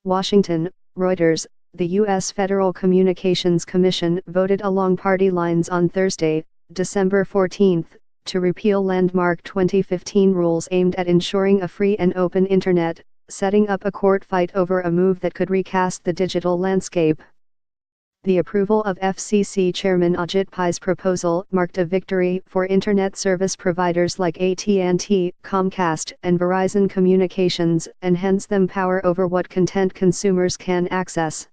Washington, Reuters. The U.S. Federal Communications Commission voted along party lines on Thursday, December 14, to repeal landmark 2015 rules aimed at ensuring a free and open Internet, setting up a court fight over a move that could recast the digital landscape. The approval of FCC Chairman Ajit Pai's proposal marked a victory for Internet service providers like AT&T, Comcast, and Verizon Communications, and hands them power over what content consumers can access.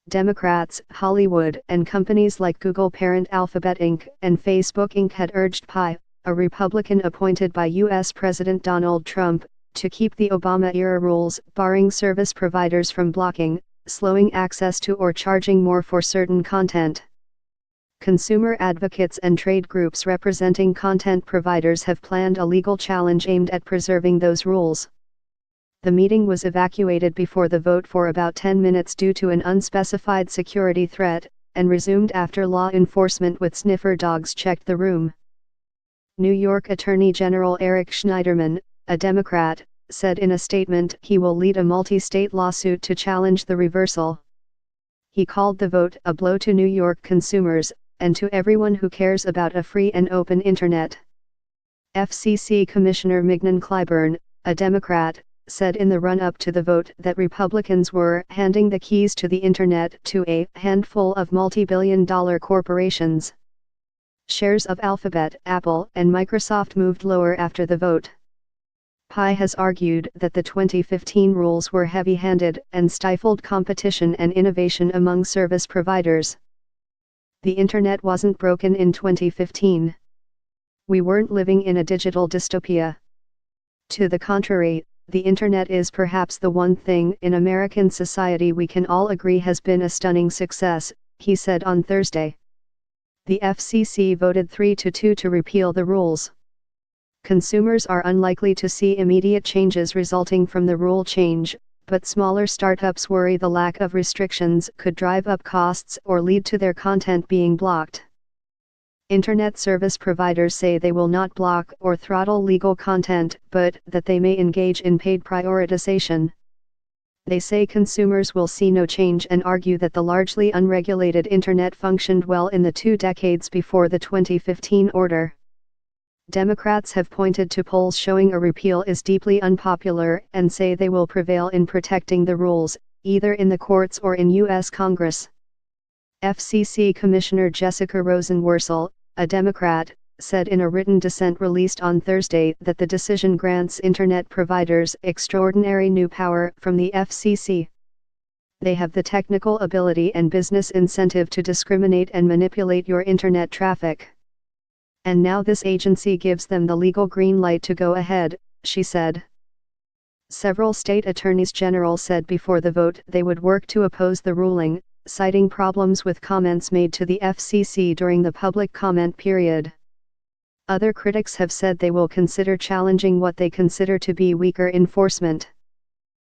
Democrats, Hollywood, and companies like Google parent Alphabet Inc. and Facebook Inc. had urged Pai, a Republican appointed by U.S. President Donald Trump, to keep the Obama-era rules barring service providers from blocking, slowing access to or charging more for certain content. Consumer advocates and trade groups representing content providers have planned a legal challenge aimed at preserving those rules. The meeting was evacuated before the vote for about 10 minutes due to an unspecified security threat, and resumed after law enforcement with sniffer dogs checked the room. New York Attorney General Eric Schneiderman, a Democrat, said in a statement he will lead a multi-state lawsuit to challenge the reversal. He called the vote a blow to New York consumers, and to everyone who cares about a free and open Internet. FCC Commissioner Mignon Clyburn, a Democrat, said in the run-up to the vote that Republicans were handing the keys to the Internet to a handful of multi-billion-dollar corporations. Shares of Alphabet, Apple, and Microsoft moved lower after the vote. Pai has argued that the 2015 rules were heavy-handed and stifled competition and innovation among service providers. The Internet wasn't broken in 2015. We weren't living in a digital dystopia. To the contrary, the Internet is perhaps the one thing in American society we can all agree has been a stunning success, he said on Thursday. The FCC voted 3-2 to repeal the rules. Consumers are unlikely to see immediate changes resulting from the rule change, but smaller startups worry the lack of restrictions could drive up costs or lead to their content being blocked. Internet service providers say they will not block or throttle legal content, but that they may engage in paid prioritization. They say consumers will see no change and argue that the largely unregulated Internet functioned well in the 2 decades before the 2015 order. Democrats have pointed to polls showing a repeal is deeply unpopular and say they will prevail in protecting the rules, either in the courts or in U.S. Congress. FCC Commissioner Jessica Rosenworcel, a Democrat, said in a written dissent released on Thursday that the decision grants Internet providers extraordinary new power from the FCC. They have the technical ability and business incentive to discriminate and manipulate your Internet traffic. And now this agency gives them the legal green light to go ahead, she said. Several state attorneys general said before the vote they would work to oppose the ruling, citing problems with comments made to the FCC during the public comment period. Other critics have said they will consider challenging what they consider to be weaker enforcement.